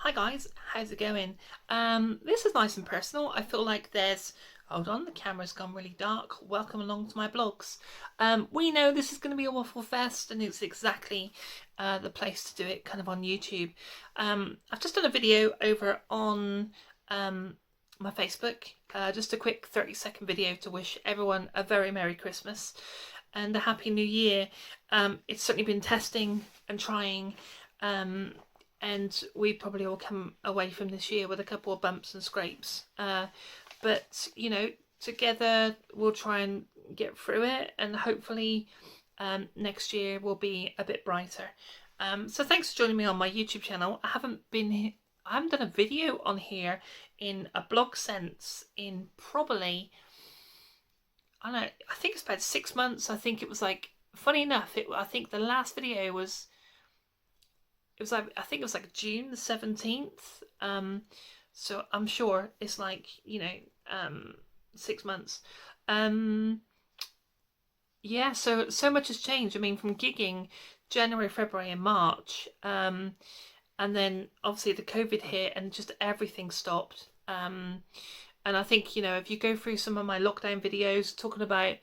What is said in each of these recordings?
Hi guys, how's it going? This is nice and personal. I feel like hold on, the camera's gone really dark. Welcome along to my blogs. We know this is going to be a Waffle Fest and it's exactly the place to do it, kind of on YouTube. I've just done a video over on my Facebook, just a quick 30-second video to wish everyone a very Merry Christmas and a Happy New Year. It's certainly been testing and trying. And we probably all come away from this year with a couple of bumps and scrapes. But, you know, together we'll try and get through it, and hopefully next year will be a bit brighter. So thanks for joining me on my YouTube channel. I haven't done a video on here in a blog sense in probably, I don't know, I think it's about 6 months. I think it was like, funny enough, I think the last video was, I think it was like June the 17th. So I'm sure it's like, 6 months. Yeah, so much has changed. I mean, from gigging January, February and March, and then obviously the COVID hit and just everything stopped. And I think, if you go through some of my lockdown videos talking about,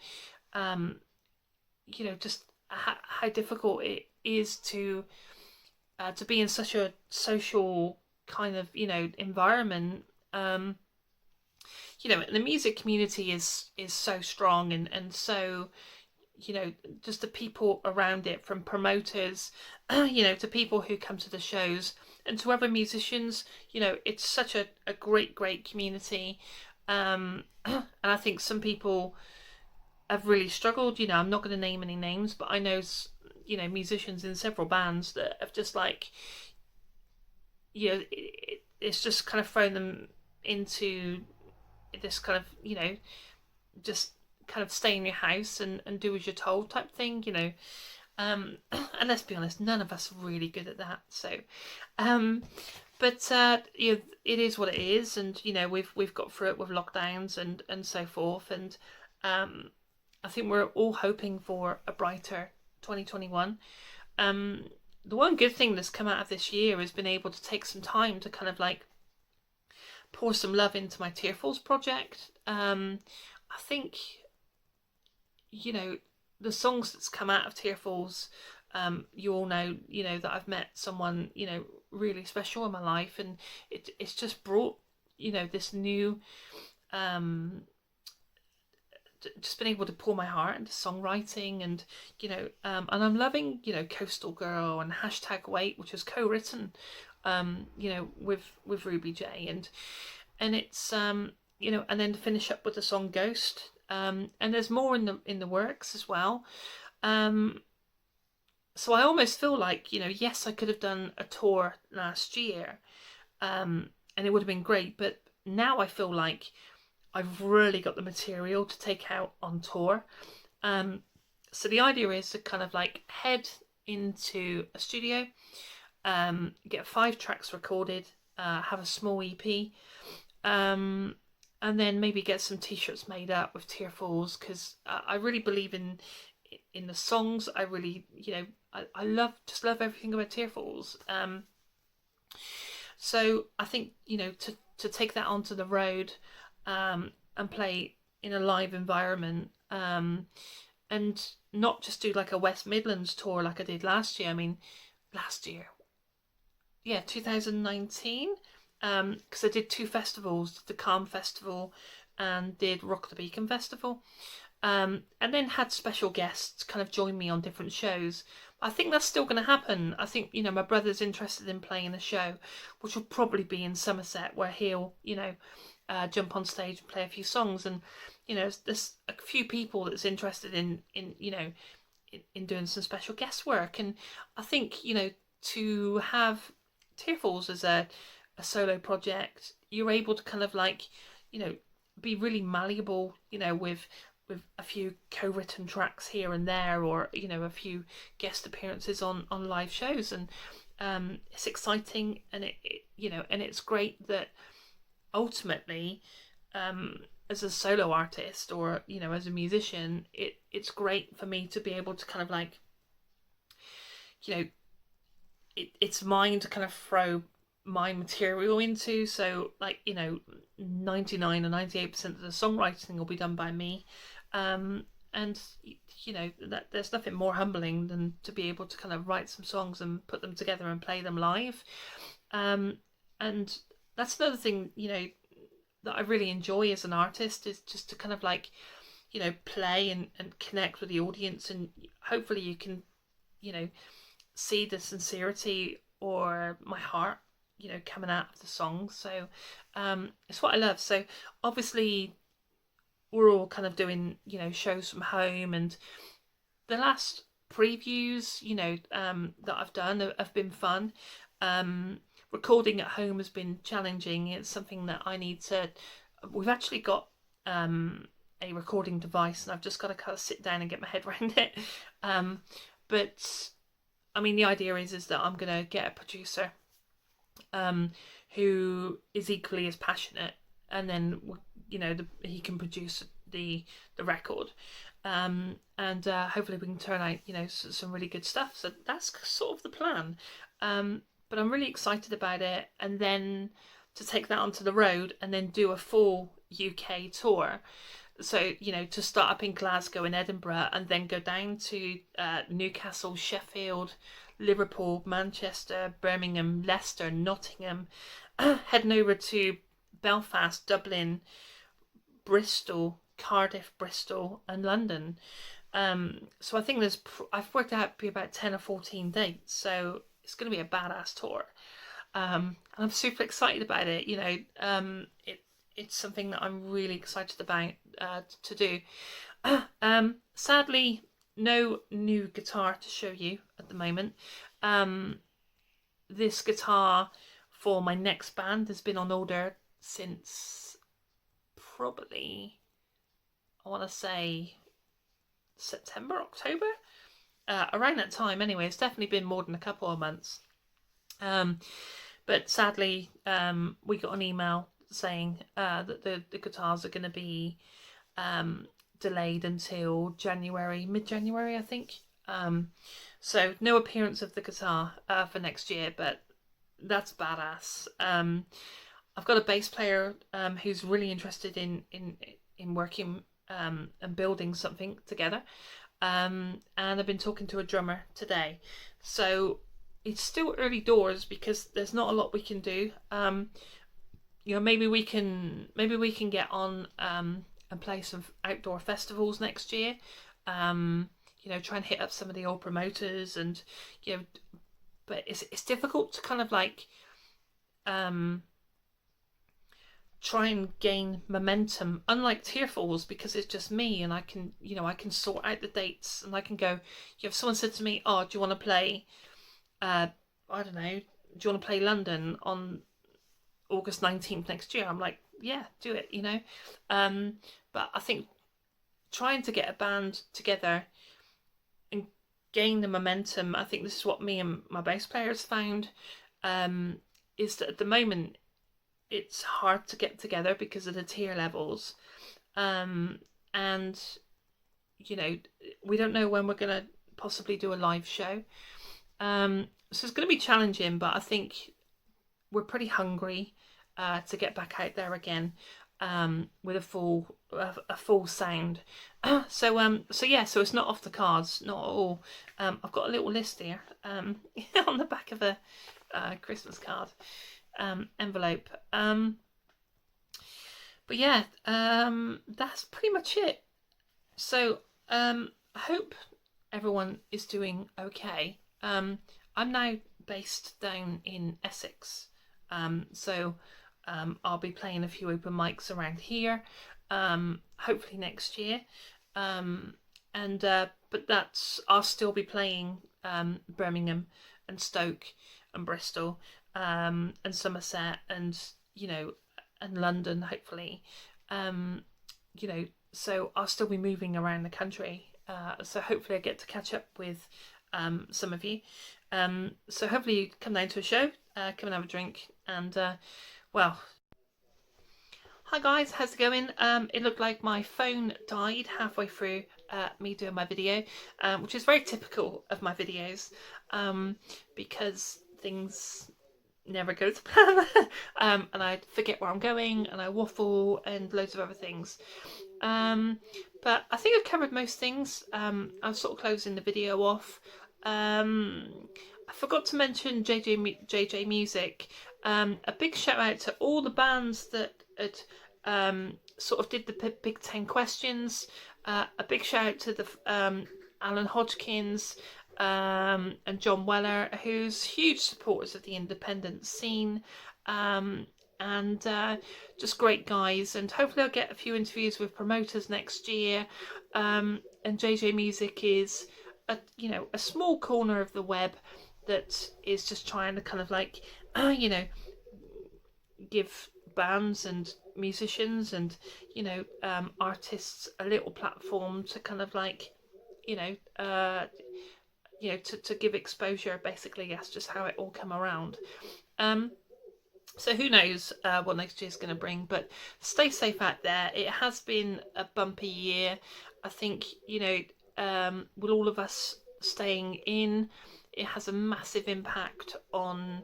just how difficult it is to be in such a social kind of, environment. And the music community is so strong and so, just the people around it, from promoters, to people who come to the shows and to other musicians, it's such a great community. And I think some people have really struggled. I'm not going to name any names, but I know musicians in several bands that have just like, it's just kind of thrown them into this kind of, just kind of stay in your house and do as you're told type thing, and let's be honest, none of us are really good at that. So, but it is what it is, and we've got through it with lockdowns and so forth, and I think we're all hoping for a brighter 2021. The one good thing that's come out of this year has been able to take some time to kind of like pour some love into my Tearfuls project. I think, the songs that's come out of Tearfuls, you all know, that I've met someone, really special in my life, and it's just brought, this new, just been able to pour my heart into songwriting, and and I'm loving Coastal Girl and #Wait, which was co-written with Ruby J, and it's and then to finish up with the song Ghost, and there's more in the works as well. So I almost feel like, yes, I could have done a tour last year, and it would have been great, but now I feel like I've really got the material to take out on tour. So the idea is to kind of like head into a studio, get 5 tracks recorded, have a small EP, and then maybe get some t-shirts made up with Tearfuls, because I really believe in the songs. I really, I love everything about Tearfuls. So I think, to take that onto the road, and play in a live environment, and not just do like a West Midlands tour like I did last year. I mean, 2019, because I did 2 festivals, the Calm Festival and did Rock the Beacon Festival, and then had special guests kind of join me on different shows. I think that's still going to happen. I think, my brother's interested in playing a show, which will probably be in Somerset, where he'll, jump on stage and play a few songs, and there's a few people that's interested in doing some special guest work. And I think, to have Tearfuls as a solo project, you're able to kind of like, be really malleable, with a few co-written tracks here and there, or a few guest appearances on live shows, and it's exciting, and it and it's great that ultimately, as a solo artist, or as a musician, it's great for me to be able to kind of like, it's mine to kind of throw my material into. So like, you know, 99 or 98% of the songwriting will be done by me. And you know, that there's nothing more humbling than to be able to kind of write some songs and put them together and play them live. And that's another thing, you know, that I really enjoy as an artist, is just to kind of like, you know, play and connect with the audience, and hopefully you can, you know, see the sincerity or my heart, you know, coming out of the songs. So it's what I love. So obviously we're all kind of doing, you know, shows from home, and the last previews, you know, that I've done have been fun. Recording at home has been challenging. It's something that I need to. We've actually got a recording device, and I've just got to kind of sit down and get my head around it. But I mean, the idea is that I'm gonna get a producer who is equally as passionate, and then, you know, he can produce the record, and hopefully we can turn out, you know, some really good stuff. So that's sort of the plan. But I'm really excited about it, and then to take that onto the road and then do a full UK tour. So, you know, to start up in Glasgow and Edinburgh, and then go down to Newcastle, Sheffield, Liverpool, Manchester, Birmingham, Leicester, Nottingham, heading over to Belfast, Dublin, Bristol, Cardiff, Bristol, and London. So I think I've worked out to be about 10 or 14 dates. So it's going to be a badass tour. And I'm super excited about it. You know, it's something that I'm really excited about to do. Sadly, no new guitar to show you at the moment. This guitar for my next band has been on order since probably, I want to say, September, October, around that time anyway. It's definitely been more than a couple of months. But sadly, we got an email saying that the guitars are going to be delayed until January, mid-January, I think. So no appearance of the guitar for next year, but that's badass. I've got a bass player who's really interested in working and building something together. And I've been talking to a drummer today. So it's still early doors because there's not a lot we can do. You know, maybe we can get on and play some outdoor festivals next year. You know, try and hit up some of the old promoters, and you know, but it's difficult to kind of like try and gain momentum, unlike Tearfalls, because it's just me, and I can, you know, I can sort out the dates, and I can go. If someone said to me, "Oh, do you want to play? I don't know. Do you want to play London on August 19th next year?" I'm like, "Yeah, do it." You know, but I think trying to get a band together and gain the momentum. I think this is what me and my bass players found. Is that at the moment it's hard to get together because of the tier levels, and you know, we don't know when we're gonna possibly do a live show. So it's going to be challenging, but I think we're pretty hungry to get back out there again with a full sound. So yeah, so it's not off the cards, not at all. I've got a little list here on the back of a Christmas card envelope. But yeah, that's pretty much it. So I hope everyone is doing okay. I'm now based down in Essex, so I'll be playing a few open mics around here, hopefully next year, but I'll still be playing Birmingham and Stoke and Bristol and Somerset, and you know, and London hopefully, you know, so I'll still be moving around the country, so hopefully I get to catch up with some of you. So hopefully you come down to a show, come and have a drink, and well, hi guys, how's it going? It looked like my phone died halfway through me doing my video, which is very typical of my videos, because things never go to plan. And I forget where I'm going, and I waffle and loads of other things. But I think I've covered most things. I'm sort of closing the video off. I forgot to mention JJ Music. A big shout out to all the bands that had sort of did the Big Ten questions. A big shout out to the Alan Hodgkins and John Weller, who's huge supporters of the independent scene. And just great guys, and hopefully I'll get a few interviews with promoters next year. And JJ Music is a small corner of the web that is just trying to kind of like give bands and musicians and artists a little platform to kind of like to give exposure. Basically, that's just how it all come around. So who knows what next year's going to bring, but stay safe out there. It has been a bumpy year. I think, with all of us staying in, it has a massive impact on,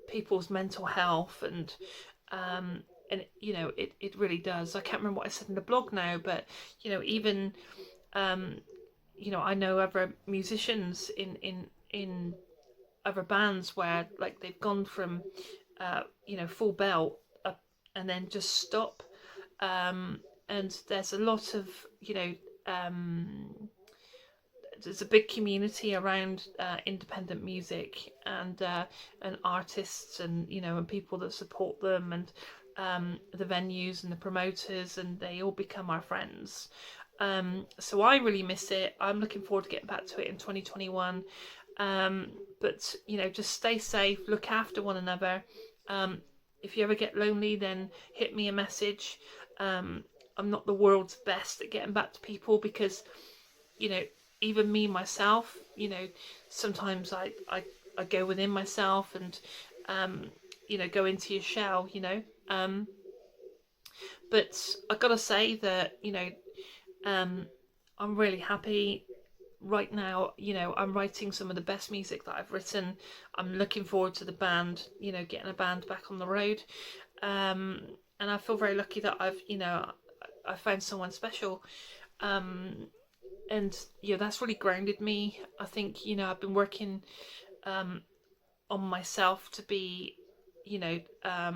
people's mental health and it really does. I can't remember what I said in the blog now, but, even, I know other musicians in other bands where like they've gone from full belt up and then just stop, and there's a lot of there's a big community around independent music and artists and and people that support them and the venues and the promoters, and they all become our friends. So I really miss it. I'm looking forward to getting back to it in 2021. But just stay safe, look after one another. If you ever get lonely, then hit me a message. I'm not the world's best at getting back to people because even me myself, sometimes I go within myself and go into your shell, but I gotta say that I'm really happy right now. I'm writing some of the best music that I've written. I'm looking forward to the band, getting a band back on the road. And I feel very lucky that I found someone special. And that's really grounded me. I think I've been working on myself to be like a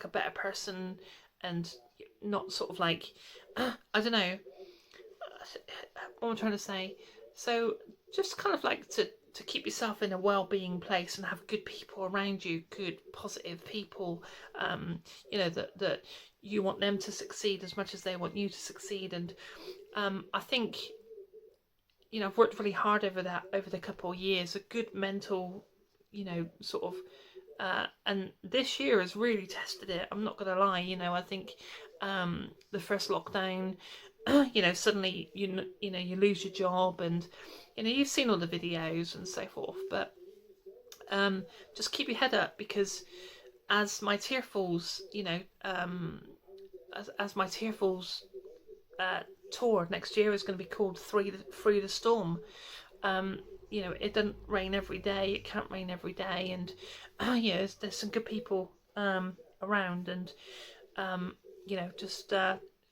better person and not sort of like I don't know what I'm trying to say. So just kind of like to keep yourself in a well-being place and have good people around you, good positive people, that you want them to succeed as much as they want you to succeed. And I think I've worked really hard over the couple of years, a good mental sort of and this year has really tested it. I'm not gonna lie. I think the first lockdown, suddenly you lose your job, and you've seen all the videos and so forth. But just keep your head up, because as my tear falls, as my tear falls tour next year is going to be called Through the Storm. It doesn't rain every day. It can't rain every day, and there's some good people around, and just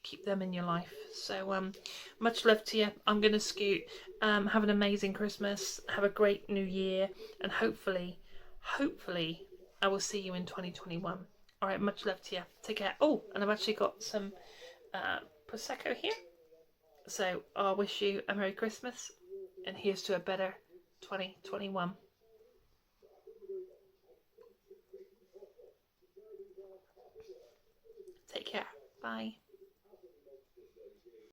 keep them in your life. So much love to you. I'm gonna scoot. Have an amazing Christmas. Have a great New Year, and hopefully, I will see you in 2021. All right, much love to you. Take care. Oh, and I've actually got some Prosecco here. So I wish you a Merry Christmas, and here's to a better 2021. Take care. Bye.